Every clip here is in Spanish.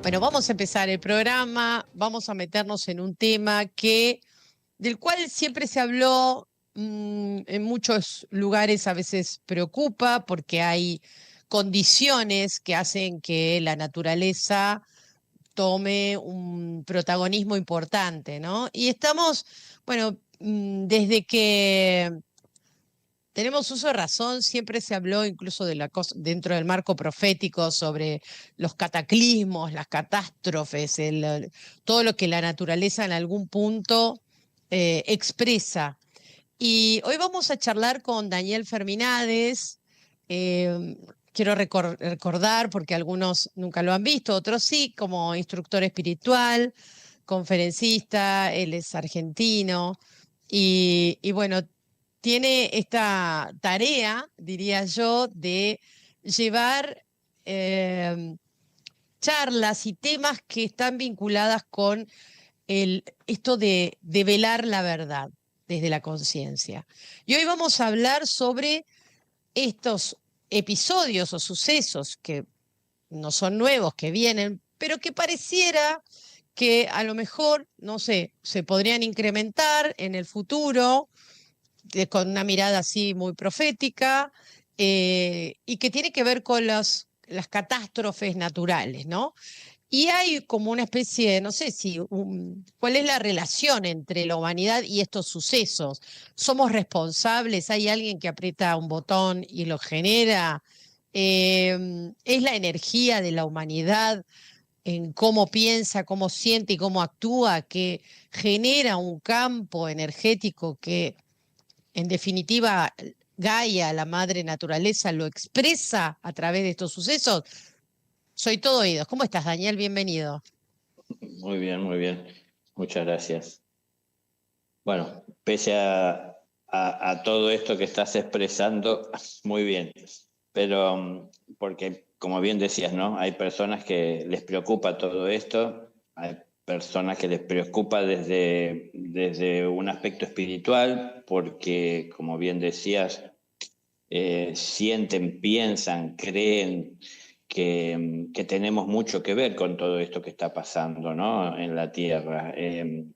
Bueno, vamos a empezar el programa, vamos a meternos en un tema del cual siempre se habló, en muchos lugares a veces preocupa porque hay condiciones que hacen que la naturaleza tome un protagonismo importante, ¿no? Y estamos, bueno, desde que tenemos uso de razón, siempre se habló incluso de la cosa dentro del marco profético sobre los cataclismos, las catástrofes, todo lo que la naturaleza en algún punto expresa. Y hoy vamos a charlar con Daniel Ferminades. eh, Quiero recordar, porque algunos nunca lo han visto, otros sí, como instructor espiritual, conferencista, él es argentino. Y bueno, tiene esta tarea, diría yo, de llevar charlas y temas que están vinculadas con esto de velar la verdad desde la conciencia. Y hoy vamos a hablar sobre estos episodios o sucesos que no son nuevos, que vienen, pero que pareciera que a lo mejor, no sé, se podrían incrementar en el futuro con una mirada así muy profética, y que tiene que ver con las catástrofes naturales, ¿no? Y hay como una especie, no sé si, ¿cuál es la relación entre la humanidad y estos sucesos? ¿Somos responsables? ¿Hay alguien que aprieta un botón y lo genera? ¿Es la energía de la humanidad en cómo piensa, cómo siente y cómo actúa que genera un campo energético que, en definitiva, Gaia, la madre naturaleza, lo expresa a través de estos sucesos? Soy todo oídos. ¿Cómo estás, Daniel? Bienvenido. Muy bien, muy bien. Muchas gracias. Bueno, pese a todo esto que estás expresando, muy bien. Pero porque, como bien decías, ¿no? Hay personas que les preocupa todo esto, hay personas que les preocupa desde un aspecto espiritual, porque, como bien decías, sienten, piensan, creen que tenemos mucho que ver con todo esto que está pasando, ¿no? En la Tierra.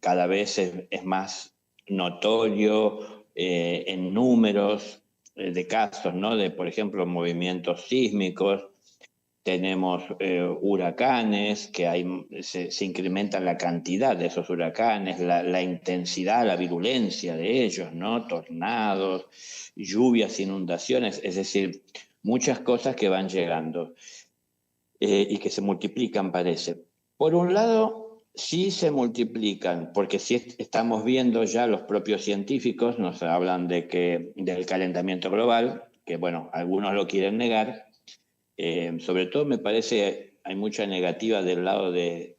Cada vez es más notorio en números de casos, ¿no? De, por ejemplo, movimientos sísmicos. Tenemos huracanes, que se incrementa la cantidad de esos huracanes, la intensidad, la virulencia de ellos, ¿no? Tornados, lluvias, inundaciones, es decir, muchas cosas que van llegando y que se multiplican, parece. Por un lado, sí se multiplican, porque sí estamos viendo ya los propios científicos, nos hablan del calentamiento global, que bueno, algunos lo quieren negar. Sobre todo me parece hay mucha negativa del lado de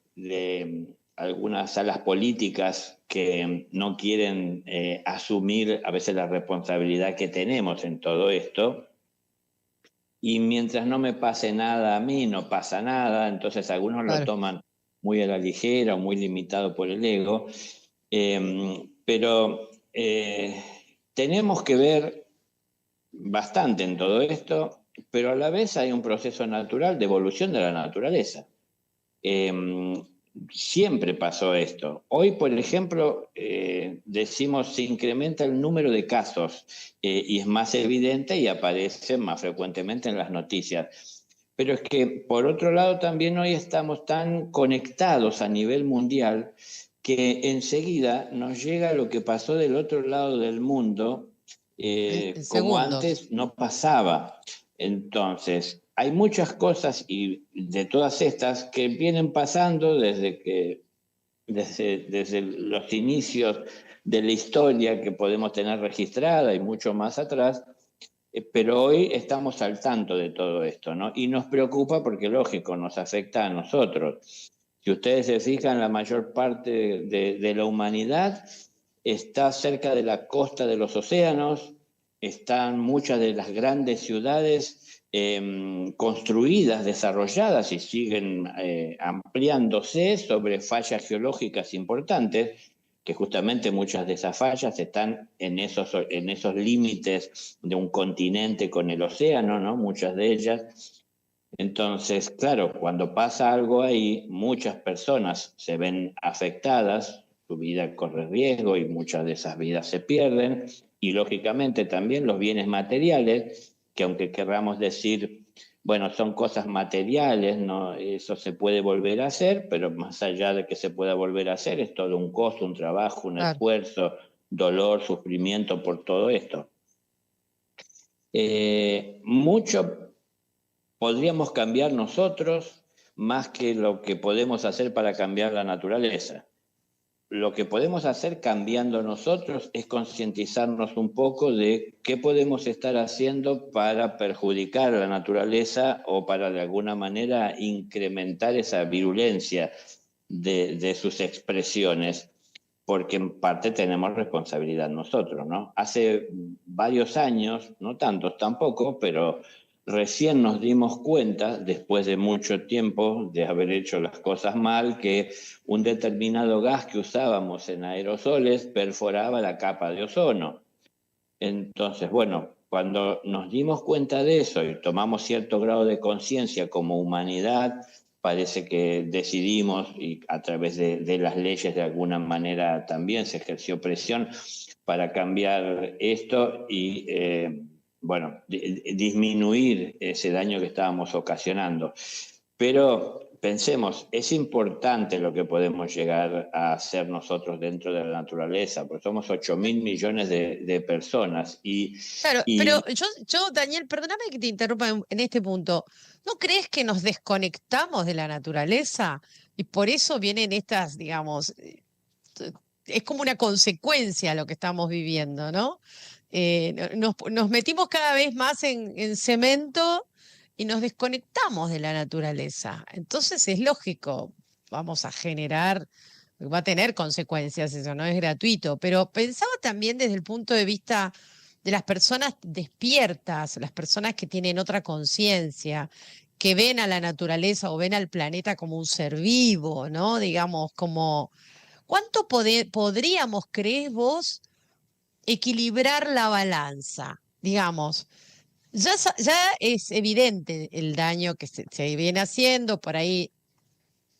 algunas alas políticas que no quieren asumir a veces la responsabilidad que tenemos en todo esto. Y mientras no me pase nada a mí, no pasa nada. Entonces algunos lo Claro. toman muy a la ligera o muy limitado por el ego. Pero tenemos que ver bastante en todo esto, pero a la vez hay un proceso natural de evolución de la naturaleza. Eh, Siempre pasó esto. Hoy, por ejemplo, decimos se incrementa el número de casos y es más evidente y aparece más frecuentemente en las noticias. Pero es que, por otro lado, también hoy estamos tan conectados a nivel mundial que enseguida nos llega lo que pasó del otro lado del mundo, En como segundos. antes no pasaba. Entonces, hay muchas cosas y de todas estas que vienen pasando desde los inicios de la historia que podemos tener registrada y mucho más atrás, pero hoy estamos al tanto de todo esto, ¿no? Y nos preocupa porque, lógico, nos afecta a nosotros. Si ustedes se fijan, la mayor parte de la humanidad está cerca de la costa de los océanos, están muchas de las grandes ciudades construidas, desarrolladas y siguen ampliándose sobre fallas geológicas importantes, que justamente muchas de esas fallas están en esos límites de un continente con el océano, ¿no? Muchas de ellas. Entonces, claro, cuando pasa algo ahí, muchas personas se ven afectadas, su vida corre riesgo y muchas de esas vidas se pierden, y lógicamente también los bienes materiales, que aunque querramos decir, bueno, son cosas materiales, ¿no? Eso se puede volver a hacer, pero más allá de que se pueda volver a hacer, es todo un costo, un trabajo, un Claro. esfuerzo, dolor, sufrimiento por todo esto. Mucho podríamos cambiar nosotros más que lo que podemos hacer para cambiar la naturaleza. Lo que podemos hacer cambiando nosotros es concientizarnos un poco de qué podemos estar haciendo para perjudicar a la naturaleza o para de alguna manera incrementar esa virulencia de sus expresiones, porque en parte tenemos responsabilidad nosotros, ¿no? Hace varios años, no tantos tampoco, pero recién nos dimos cuenta, después de mucho tiempo de haber hecho las cosas mal, que un determinado gas que usábamos en aerosoles perforaba la capa de ozono. Entonces, bueno, cuando nos dimos cuenta de eso y tomamos cierto grado de conciencia como humanidad, parece que decidimos, y a través de las leyes de alguna manera también se ejerció presión para cambiar esto y, bueno, disminuir ese daño que estábamos ocasionando. Pero pensemos, es importante lo que podemos llegar a hacer nosotros dentro de la naturaleza, porque somos 8.000 millones de personas Claro, pero y Daniel, perdóname que te interrumpa en este punto. ¿No crees que nos desconectamos de la naturaleza? Y por eso vienen estas, digamos, es como una consecuencia a lo que estamos viviendo, ¿no? Nos metimos cada vez más en cemento y nos desconectamos de la naturaleza. Entonces es lógico, vamos a generar, va a tener consecuencias, eso no es gratuito, pero pensaba también desde el punto de vista de las personas despiertas, las personas que tienen otra conciencia, que ven a la naturaleza o ven al planeta como un ser vivo, ¿no? Digamos, como ¿cuánto podríamos, crees vos, equilibrar la balanza? Digamos, ya es evidente el daño que se viene haciendo, por ahí,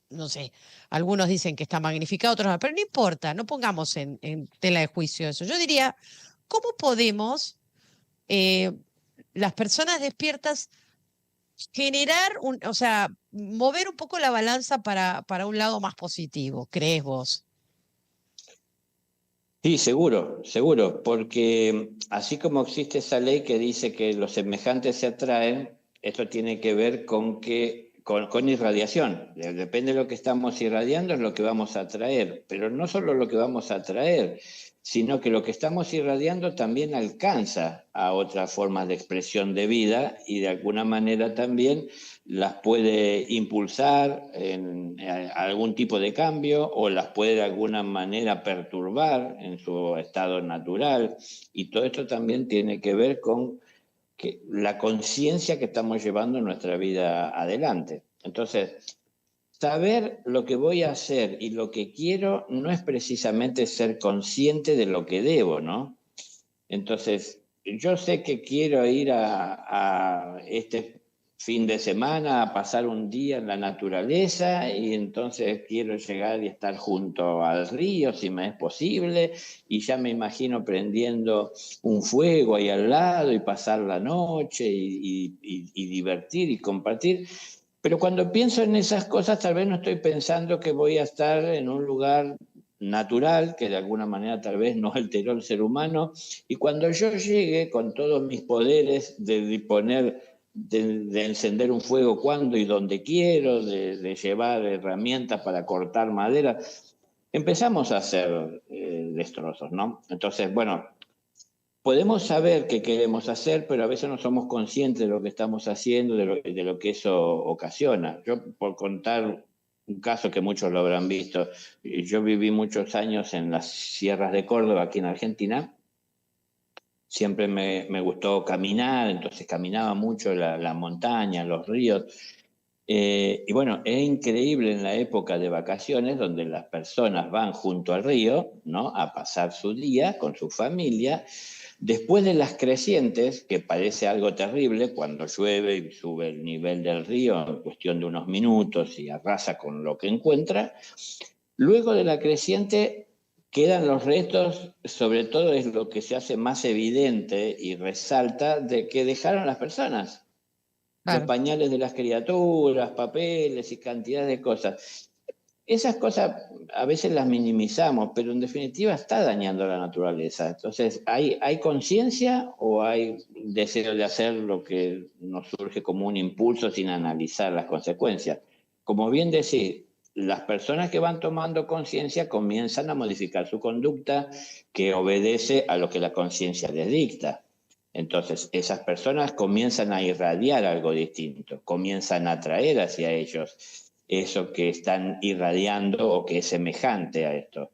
no sé, algunos dicen que está magnificado, otros no, pero no importa, no pongamos en tela de juicio eso. Yo diría, ¿cómo podemos, eh, las personas despiertas, generar o sea, mover un poco la balanza para un lado más positivo, crees vos? sí, seguro, seguro, porque así como existe esa ley que dice que los semejantes se atraen, esto tiene que ver con irradiación. Depende de lo que estamos irradiando, es lo que vamos a atraer, pero no solo lo que vamos a atraer, sino que lo que estamos irradiando también alcanza a otras formas de expresión de vida y de alguna manera también las puede impulsar en algún tipo de cambio o las puede de alguna manera perturbar en su estado natural. Y todo esto también tiene que ver con la conciencia que estamos llevando en nuestra vida adelante. Entonces, saber lo que voy a hacer y lo que quiero no es precisamente ser consciente de lo que debo, ¿no? Entonces, yo sé que quiero ir a este fin de semana a pasar un día en la naturaleza y entonces quiero llegar y estar junto al río si me es posible y ya me imagino prendiendo un fuego ahí al lado y pasar la noche y divertir y compartir. Pero cuando pienso en esas cosas, tal vez no estoy pensando que voy a estar en un lugar natural, que de alguna manera tal vez no alteró el ser humano, y cuando yo llegue con todos mis poderes de disponer, de encender un fuego cuando y donde quiero, de llevar herramientas para cortar madera, empezamos a hacer destrozos, ¿no? Entonces, bueno, podemos saber qué queremos hacer, pero a veces no somos conscientes de lo que estamos haciendo, de lo que eso ocasiona. Yo, por contar un caso que muchos lo habrán visto, yo viví muchos años en las sierras de Córdoba, aquí en Argentina. Siempre me gustó caminar, entonces caminaba mucho la montaña, los ríos. Y bueno, es increíble en la época de vacaciones donde las personas van junto al río, ¿no? A pasar su día con su familia, Después de las crecientes, que parece algo terrible, cuando llueve y sube el nivel del río en cuestión de unos minutos y arrasa con lo que encuentra, luego de la creciente quedan los restos, sobre todo es lo que se hace más evidente y resalta, de que dejaron las personas. Los Claro. pañales de las criaturas, papeles y cantidad de cosas. Esas cosas a veces las minimizamos, pero en definitiva está dañando la naturaleza. Entonces, ¿hay conciencia o hay deseo de hacer lo que nos surge como un impulso sin analizar las consecuencias? Como bien decís, las personas que van tomando conciencia comienzan a modificar su conducta que obedece a lo que la conciencia les dicta. Entonces, esas personas comienzan a irradiar algo distinto, comienzan a atraer hacia ellos eso que están irradiando o que es semejante a esto.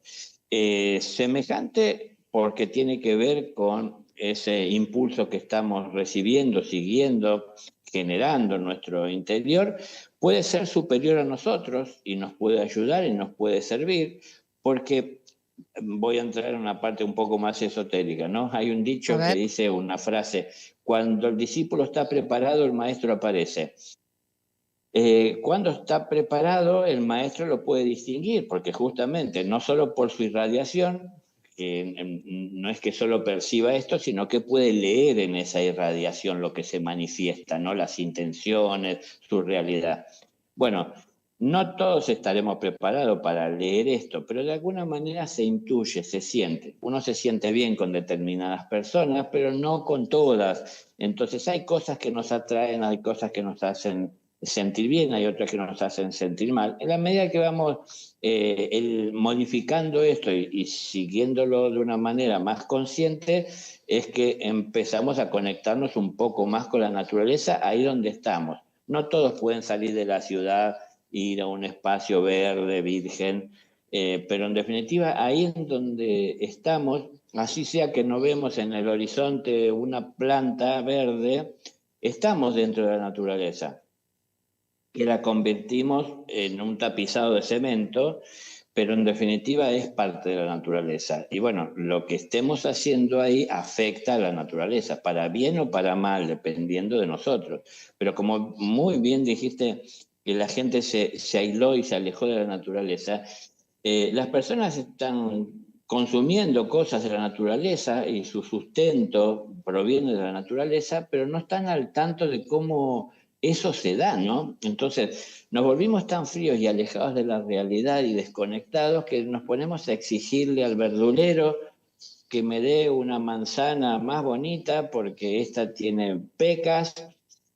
Semejante porque tiene que ver con ese impulso que estamos recibiendo, siguiendo, generando en nuestro interior, puede ser superior a nosotros y nos puede ayudar y nos puede servir, porque voy a entrar en una parte un poco más esotérica, ¿no? Hay un A dicho que ver. dice una frase: cuando el discípulo está preparado, el maestro aparece. Cuando está preparado, el maestro lo puede distinguir, porque justamente no solo por su irradiación, que no es que solo perciba esto, sino que puede leer en esa irradiación lo que se manifiesta, ¿no? Las intenciones, su realidad. Bueno, no todos estaremos preparados para leer esto, pero de alguna manera se intuye, se siente. Uno se siente bien con determinadas personas, pero no con todas. Entonces hay cosas que nos atraen, hay cosas que nos hacen sentir bien, hay otras que nos hacen sentir mal. En la medida que vamos modificando esto y siguiéndolo de una manera más consciente, es que empezamos a conectarnos un poco más con la naturaleza ahí donde estamos. No todos pueden salir de la ciudad, ir a un espacio verde, virgen, pero en definitiva ahí en donde estamos, así sea que no vemos en el horizonte una planta verde, estamos dentro de la naturaleza, que la convertimos en un tapizado de cemento, pero en definitiva es parte de la naturaleza. Y bueno, lo que estemos haciendo ahí afecta a la naturaleza, para bien o para mal, dependiendo de nosotros. Pero como muy bien dijiste, que la gente se aisló y se alejó de la naturaleza, las personas están consumiendo cosas de la naturaleza y su sustento proviene de la naturaleza, pero no están al tanto de cómo eso se da, ¿no? Entonces, nos volvimos tan fríos y alejados de la realidad y desconectados que nos ponemos a exigirle al verdulero que me dé una manzana más bonita porque esta tiene pecas,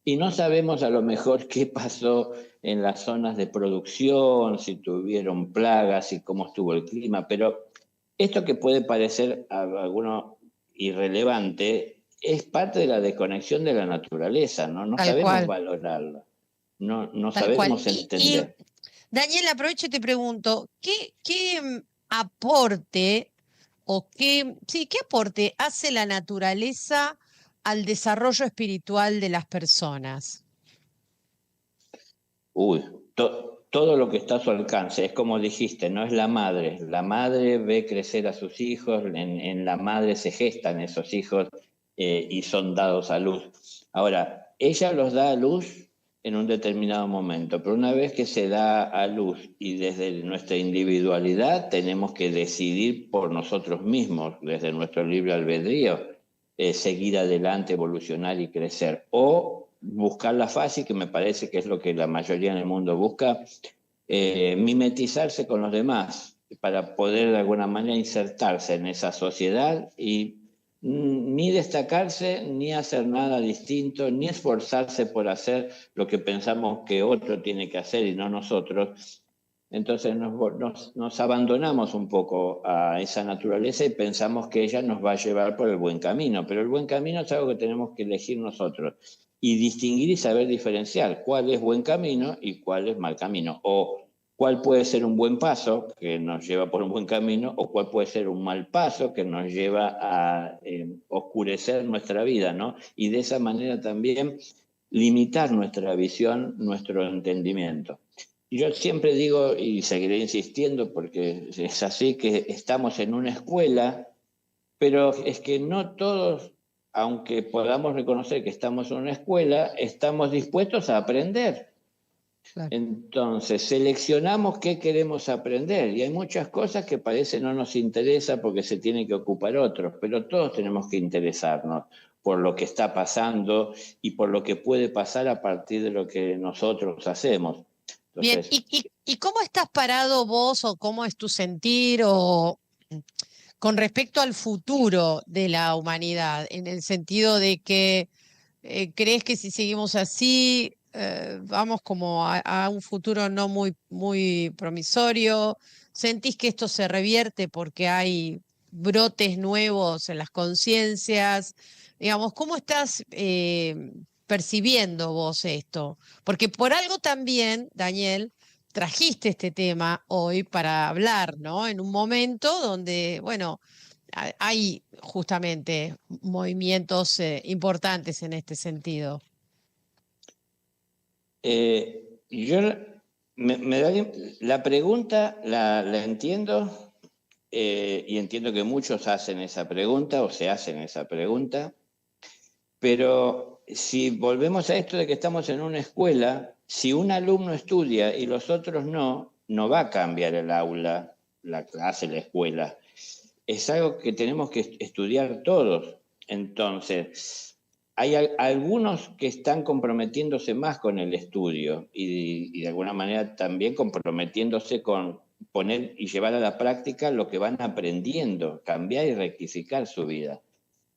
y no sabemos a lo mejor qué pasó en las zonas de producción, si tuvieron plagas y cómo estuvo el clima, pero esto que puede parecer a alguno irrelevante es parte de la desconexión de la naturaleza, ¿no? No Tal sabemos cual, valorarla, no tal cual. sabemos Y entender. Daniel, aprovecho y te pregunto, ¿qué aporte o sí, qué aporte hace la naturaleza al desarrollo espiritual de las personas? Uy, todo lo que está a su alcance, es como dijiste, no es la madre ve crecer a sus hijos, en la madre se gestan esos hijos y son dados a luz. Ahora, ella los da a luz en un determinado momento, pero una vez que se da a luz y desde nuestra individualidad tenemos que decidir por nosotros mismos, desde nuestro libre albedrío, seguir adelante, evolucionar y crecer, o buscar la fácil, que me parece que es lo que la mayoría en el mundo busca, mimetizarse con los demás para poder de alguna manera insertarse en esa sociedad y ni destacarse, ni hacer nada distinto, ni esforzarse por hacer lo que pensamos que otro tiene que hacer y no nosotros. Entonces nos abandonamos un poco a esa naturaleza y pensamos que ella nos va a llevar por el buen camino, pero el buen camino es algo que tenemos que elegir nosotros y distinguir y saber diferenciar cuál es buen camino y cuál es mal camino, o cuál puede ser un buen paso que nos lleva por un buen camino, o cuál puede ser un mal paso que nos lleva a oscurecer nuestra vida, ¿no? Y de esa manera también limitar nuestra visión, nuestro entendimiento. Yo siempre digo, y seguiré insistiendo porque es así, que estamos en una escuela pero es que no todos, aunque podamos reconocer que estamos en una escuela, estamos dispuestos a aprender. Claro. Entonces, seleccionamos qué queremos aprender y hay muchas cosas que parece no nos interesa porque se tienen que ocupar otros, pero todos tenemos que interesarnos por lo que está pasando y por lo que puede pasar a partir de lo que nosotros hacemos. Bien, Entonces, ¿y cómo estás parado vos o cómo es tu sentir o con respecto al futuro de la humanidad, en el sentido de que crees que si seguimos así, vamos como a un futuro no muy promisorio? ¿Sentís que esto se revierte porque hay brotes nuevos en las conciencias? Digamos, ¿cómo estás percibiendo vos esto? Porque por algo también, Daniel, trajiste este tema hoy para hablar, ¿no? En un momento donde, bueno, hay justamente movimientos importantes en este sentido. yo me da la pregunta, la entiendo y entiendo que muchos hacen esa pregunta o se hacen esa pregunta. Pero si volvemos a esto de que estamos en una escuela, si un alumno estudia y los otros no, no va a cambiar el aula, la clase, la escuela. Es algo que tenemos que estudiar todos. Entonces, hay algunos que están comprometiéndose más con el estudio y de alguna manera también comprometiéndose con poner y llevar a la práctica lo que van aprendiendo, cambiar y rectificar su vida.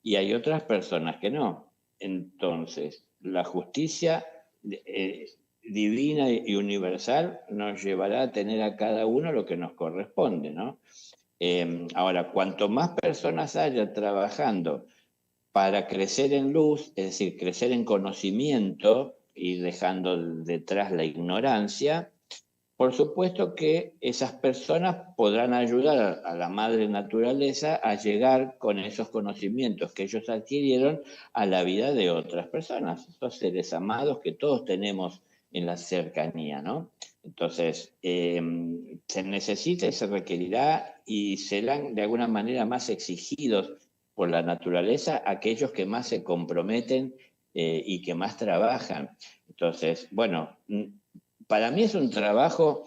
Y hay otras personas que no. Entonces, la justicia divina y universal nos llevará a tener a cada uno lo que nos corresponde, ¿no? Ahora, cuanto más personas haya trabajando para crecer en luz, es decir, crecer en conocimiento y dejando detrás la ignorancia, por supuesto que esas personas podrán ayudar a la madre naturaleza a llegar con esos conocimientos que ellos adquirieron a la vida de otras personas, esos seres amados que todos tenemos en la cercanía, ¿no? Entonces, se necesita y se requerirá y serán de alguna manera más exigidos por la naturaleza aquellos que más se comprometen y que más trabajan. Entonces, bueno, para mí es un trabajo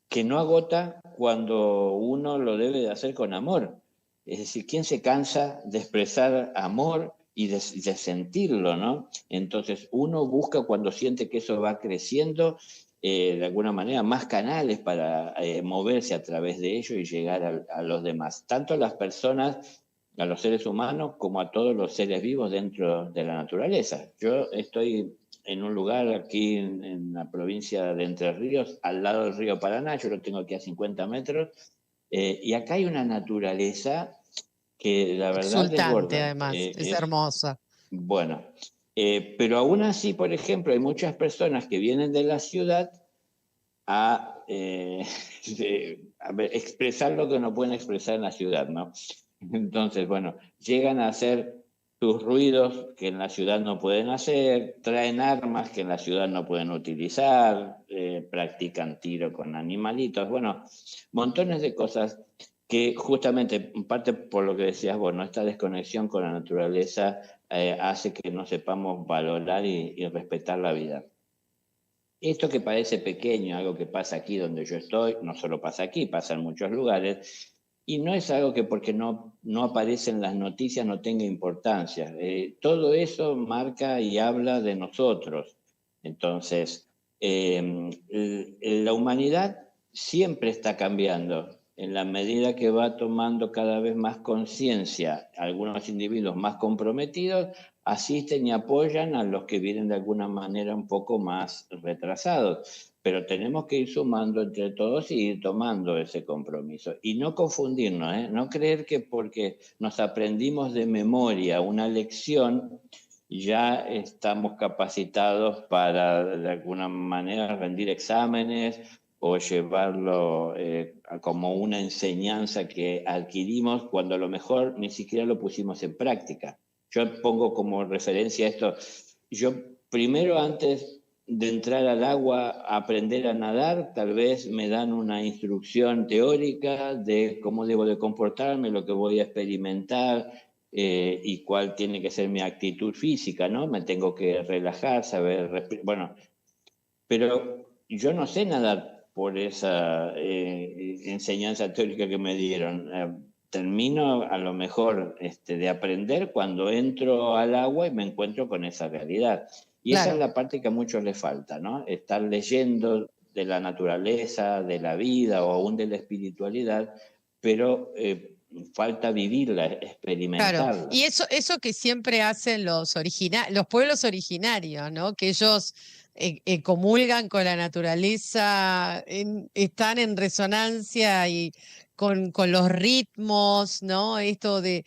que no agota cuando uno lo debe de hacer con amor. Es decir, ¿quién se cansa de expresar amor y de sentirlo, ¿no? Entonces uno busca cuando siente que eso va creciendo, de alguna manera, más canales para moverse a través de ello y llegar a los demás. Tanto a las personas, a los seres humanos, como a todos los seres vivos dentro de la naturaleza. Yo estoy en un lugar aquí en la provincia de Entre Ríos, al lado del río Paraná, yo lo tengo aquí a 50 metros, y acá hay una naturaleza que la verdad Exultante, desborda. además, es hermosa. Bueno, pero aún así, por ejemplo, hay muchas personas que vienen de la ciudad a, a ver, expresar lo que no pueden expresar en la ciudad, ¿no? Entonces, bueno, llegan a hacer sus ruidos que en la ciudad no pueden hacer, traen armas que en la ciudad no pueden utilizar, practican tiro con animalitos, bueno, montones de cosas que justamente, en parte por lo que decías vos, ¿no? Esta desconexión con la naturaleza hace que no sepamos valorar y respetar la vida. Esto que parece pequeño, algo que pasa aquí donde yo estoy, no solo pasa aquí, pasa en muchos lugares, y no es algo que porque no aparece en las noticias no tenga importancia. Todo eso marca y habla de nosotros. Entonces, la humanidad siempre está cambiando. En la medida que va tomando cada vez más conciencia, algunos individuos más comprometidos asisten y apoyan a los que vienen de alguna manera un poco más retrasados. Pero tenemos que ir sumando entre todos y ir tomando ese compromiso. Y no confundirnos, ¿eh? No creer que porque nos aprendimos de memoria una lección, ya estamos capacitados para de alguna manera rendir exámenes o llevarlo como una enseñanza que adquirimos cuando a lo mejor ni siquiera lo pusimos en práctica. Yo pongo como referencia esto, yo primero antes de entrar al agua a aprender a nadar, tal vez me dan una instrucción teórica de cómo debo de comportarme, lo que voy a experimentar y cuál tiene que ser mi actitud física, ¿no? Me tengo que relajar, saber respirar. Bueno, pero yo no sé nadar por esa enseñanza teórica que me dieron. Termino a lo mejor de aprender cuando entro al agua y me encuentro con esa realidad. Y esa es Claro. la parte que a muchos les falta, ¿no? Estar leyendo de la naturaleza, de la vida o aún de la espiritualidad, pero falta vivirla, Claro, experimentarla. y eso que siempre hacen los pueblos originarios, ¿no? Que ellos comulgan con la naturaleza, están en resonancia y con los ritmos, ¿no? Esto de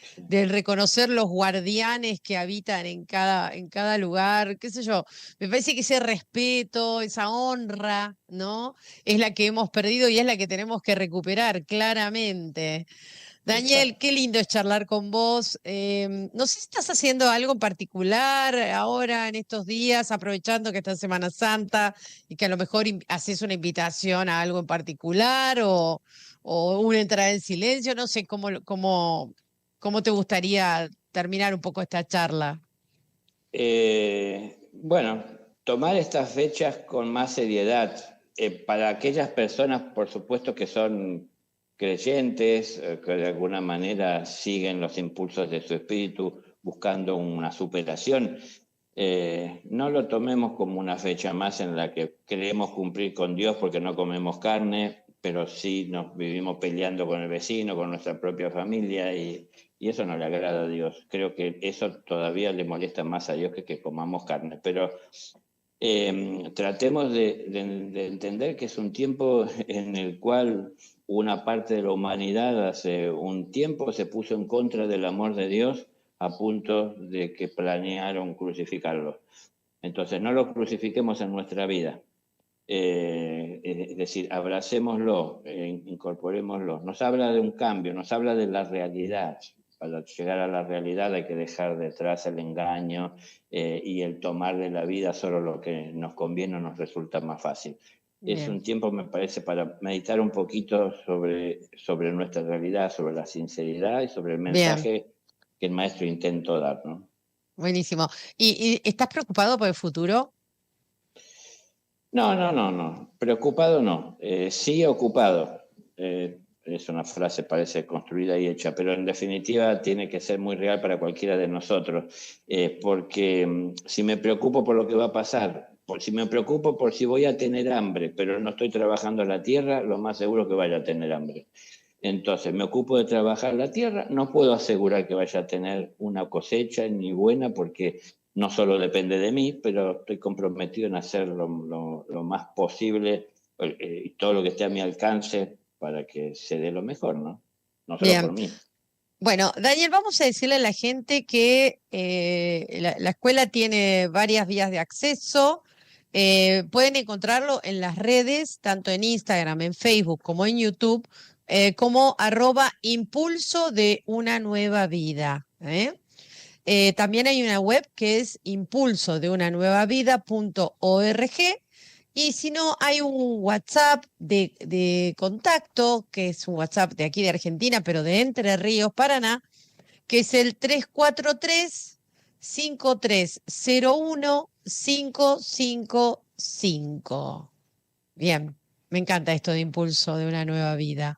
reconocer los guardianes que habitan en cada lugar, qué sé yo. Me parece que ese respeto, esa honra, ¿no? Es la que hemos perdido y es la que tenemos que recuperar claramente. Daniel, Exacto. qué lindo es charlar con vos. No sé si estás haciendo algo en particular ahora, en estos días, aprovechando que está en Semana Santa y que a lo mejor haces una invitación a algo en particular o una entrada en silencio. No sé cómo te gustaría terminar un poco esta charla. Bueno, tomar estas fechas con más seriedad. Para aquellas personas, por supuesto, que son creyentes, que de alguna manera siguen los impulsos de su espíritu buscando una superación, no lo tomemos como una fecha más en la que queremos cumplir con Dios porque no comemos carne, pero sí nos vivimos peleando con el vecino, con nuestra propia familia y eso no le agrada a Dios. Creo que eso todavía le molesta más a Dios que comamos carne. Pero tratemos de entender que es un tiempo en el cual una parte de la humanidad hace un tiempo se puso en contra del amor de Dios a punto de que planearon crucificarlo. Entonces no lo crucifiquemos en nuestra vida. Es decir, abracémoslo, incorporémoslo. Nos habla de un cambio, nos habla de la realidad. Para llegar a la realidad hay que dejar detrás el engaño y el tomar de la vida solo lo que nos conviene o nos resulta más fácil. Es Bien, un tiempo, me parece, para meditar un poquito sobre nuestra realidad, sobre la sinceridad y sobre el bien, mensaje que el maestro intentó dar, ¿no? buenísimo. ¿Y estás preocupado por el futuro? No, no, no, no. Preocupado no. Sí ocupado. Es una frase, parece construida y hecha, pero en definitiva tiene que ser muy real para cualquiera de nosotros. Porque si me preocupo por lo que va a pasar, si me preocupo por si voy a tener hambre, pero no estoy trabajando la tierra, lo más seguro que vaya a tener hambre. Entonces, me ocupo de trabajar la tierra, no puedo asegurar que vaya a tener una cosecha ni buena porque no solo depende de mí, pero estoy comprometido en hacer lo más posible y todo lo que esté a mi alcance para que se dé lo mejor, ¿no? No solo por Bien. mí. Bueno, Daniel, vamos a decirle a la gente que la escuela tiene varias vías de acceso. Pueden encontrarlo en las redes, tanto en Instagram, en Facebook como en YouTube, como @impulso de una nueva vida. También hay una web que es impulsodeunannuevavida.org y si no, hay un WhatsApp de contacto, que es un WhatsApp de aquí de Argentina, pero de Entre Ríos, Paraná, que es el 343-5301-555. Bien, me encanta esto de impulso de una nueva vida,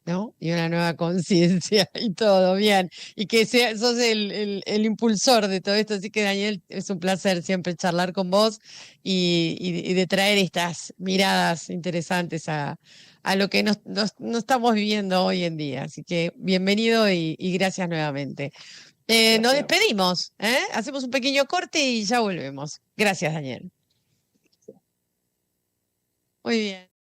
¿no? Y una nueva conciencia y todo, bien. Y que sos el impulsor de todo esto. Así que, Daniel, es un placer siempre charlar con vos y de traer estas miradas interesantes a lo que nos estamos viviendo hoy en día. Así que bienvenido y gracias nuevamente. Nos Gracias. despedimos, ¿eh? Hacemos un pequeño corte y ya volvemos. Gracias, Daniel. Muy bien.